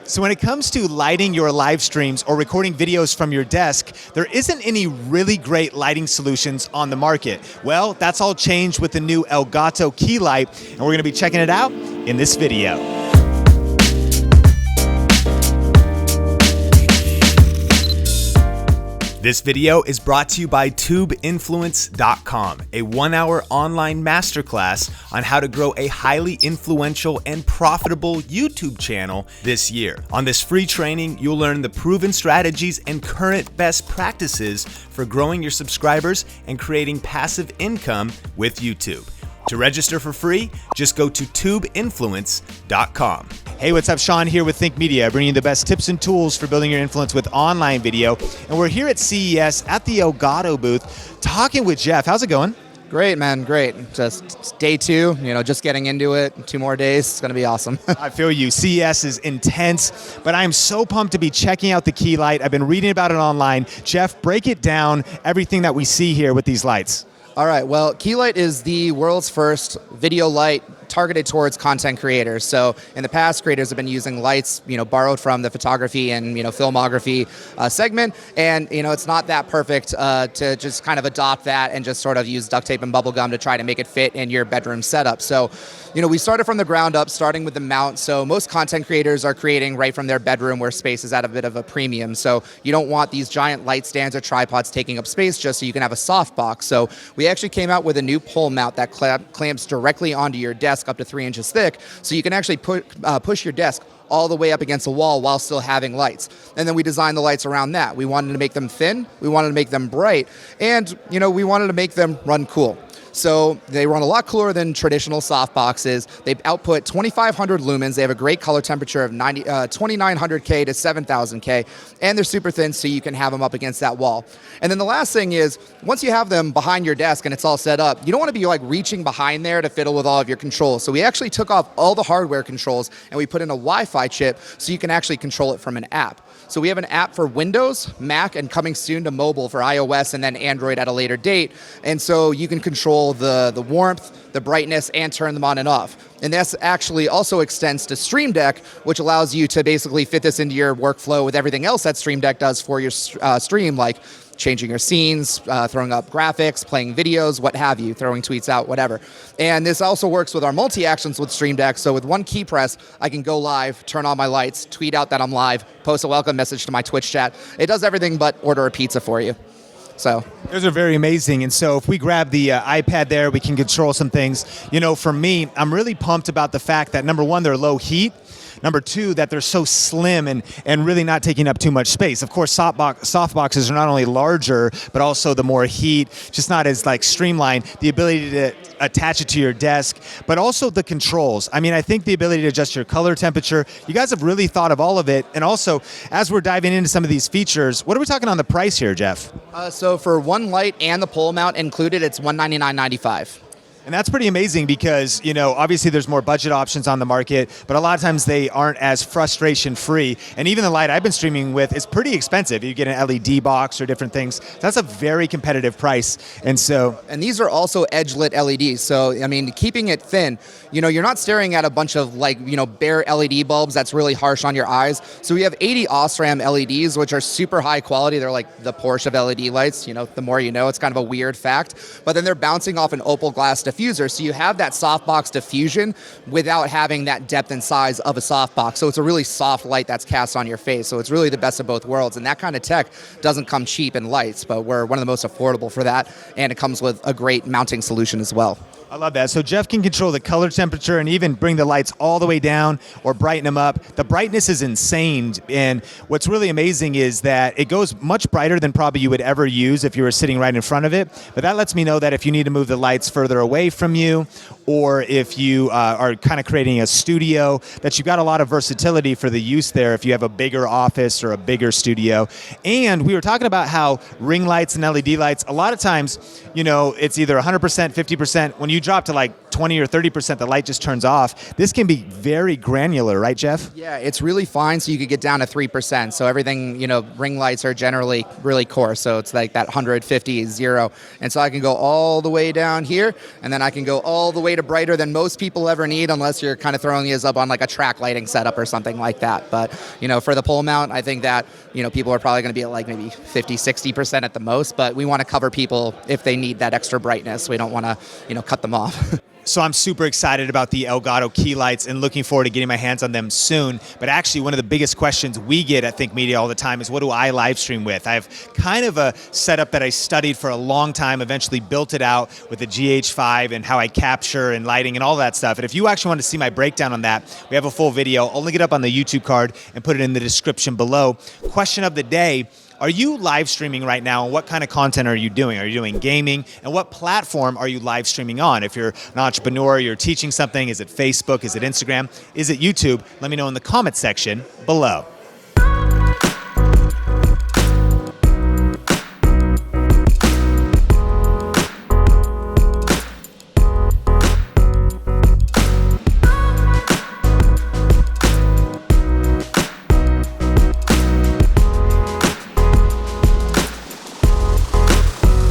So when it comes to lighting your live streams or recording videos from your desk, there isn't any really great lighting solutions on the market. Well, that's all changed with the new Elgato Key Light, and we're going to be checking it out in this video. This video is brought to you by tubeinfluence.com, a 1-hour online masterclass on how to grow a highly influential and profitable YouTube channel this year. On this free training, you'll learn the proven strategies and current best practices for growing your subscribers and creating passive income with YouTube. To register for free, just go to tubeinfluence.com. Hey, what's up? Sean here with Think Media, bringing you the best tips and tools for building your influence with online video. And we're here at CES at the Elgato booth talking with Jeff. How's it going? Great, man, great. Just day two, just getting into it. 2 more days, it's gonna be awesome. I feel you. CES is intense, but I am so pumped to be checking out the Key Light. I've been reading about it online. Jeff, break it down, everything that we see here with these lights. All right, well, Key Light is the world's first video light targeted towards content creators. So in the past, creators have been using lights, borrowed from the photography and, filmography segment. And, it's not that perfect to just kind of adopt that and just sort of use duct tape and bubble gum to try to make it fit in your bedroom setup. So, we started from the ground up, starting with the mount. So most content creators are creating right from their bedroom where space is at a bit of a premium. So you don't want these giant light stands or tripods taking up space just so you can have a softbox. So we actually came out with a new pole mount that clamps directly onto your desk up to 3 inches thick, so you can actually push your desk all the way up against the wall while still having lights. And then we designed the lights around that. We wanted to make them thin, we wanted to make them bright, and we wanted to make them run cool. So they run a lot cooler than traditional soft boxes. They output 2,500 lumens. They have a great color temperature of 2,900K to 7,000K, and they're super thin, so you can have them up against that wall. And then the last thing is, once you have them behind your desk and it's all set up, you don't want to be reaching behind there to fiddle with all of your controls. So we actually took off all the hardware controls and we put in a Wi-Fi chip so you can actually control it from an app. So we have an app for Windows, Mac, and coming soon to mobile for iOS and then Android at a later date. And so you can control the warmth, the brightness, and turn them on and off. And this actually also extends to Stream Deck, which allows you to basically fit this into your workflow with everything else that Stream Deck does for your stream, like changing your scenes, throwing up graphics, playing videos, what have you, throwing tweets out, whatever. And this also works with our multi-actions with Stream Deck. So with one key press, I can go live, turn on my lights, tweet out that I'm live, post a welcome message to my Twitch chat. It does everything but order a pizza for you. So those are very amazing. And so if we grab the iPad there, we can control some things. For me, I'm really pumped about the fact that, number one, they're low heat. Number two, that they're so slim and really not taking up too much space. Of course, soft boxes are not only larger, but also the more heat, just not as streamlined. The ability to attach it to your desk, but also the controls. I think the ability to adjust your color temperature, you guys have really thought of all of it. And also, as we're diving into some of these features, what are we talking on the price here, Jeff? So for one light and the pole mount included, it's $199.95. And that's pretty amazing because, obviously there's more budget options on the market, but a lot of times they aren't as frustration-free. And even the light I've been streaming with is pretty expensive. You get an LED box or different things. That's a very competitive price. And these are also edge-lit LEDs. So, keeping it thin, you're not staring at a bunch of bare LED bulbs that's really harsh on your eyes. So we have 80 Osram LEDs, which are super high quality. They're like the Porsche of LED lights. The more you know, it's kind of a weird fact. But then they're bouncing off an opal glass diffuser, so you have that softbox diffusion without having that depth and size of a softbox. So it's a really soft light that's cast on your face. So it's really the best of both worlds. And that kind of tech doesn't come cheap in lights, but we're one of the most affordable for that. And it comes with a great mounting solution as well. I love that. So Jeff can control the color temperature and even bring the lights all the way down or brighten them up. The brightness is insane. And what's really amazing is that it goes much brighter than probably you would ever use if you were sitting right in front of it. But that lets me know that if you need to move the lights further away from you, or if you are kind of creating a studio, that you've got a lot of versatility for the use there if you have a bigger office or a bigger studio. And we were talking about how ring lights and LED lights, a lot of times, it's either 100%, 50%. When you drop to 20 or 30%, the light just turns off. This can be very granular, right, Jeff? Yeah, it's really fine, so you could get down to 3%. So everything, ring lights are generally really coarse, so it's like that 150, 0. And so I can go all the way down here, and then I can go all the way to brighter than most people ever need, unless you're kind of throwing these up on like a track lighting setup or something like that. But, for the pole mount, I think that, people are probably going to be at like maybe 50, 60% at the most, but we want to cover people if they need that extra brightness. We don't want to, cut them off. So I'm super excited about the Elgato Key Lights and looking forward to getting my hands on them soon. But actually, one of the biggest questions we get at Think Media all the time is, what do I live stream with? I have kind of a setup that I studied for a long time, eventually built it out with the GH5 and how I capture and lighting and all that stuff. And if you actually want to see my breakdown on that, we have a full video. I'll link it up on the YouTube card and put it in the description below. Question of the day: are you live streaming right now, and what kind of content are you doing? Are you doing gaming? And what platform are you live streaming on? If you're an entrepreneur, you're teaching something, is it Facebook, is it Instagram, is it YouTube? Let me know in the comment section below.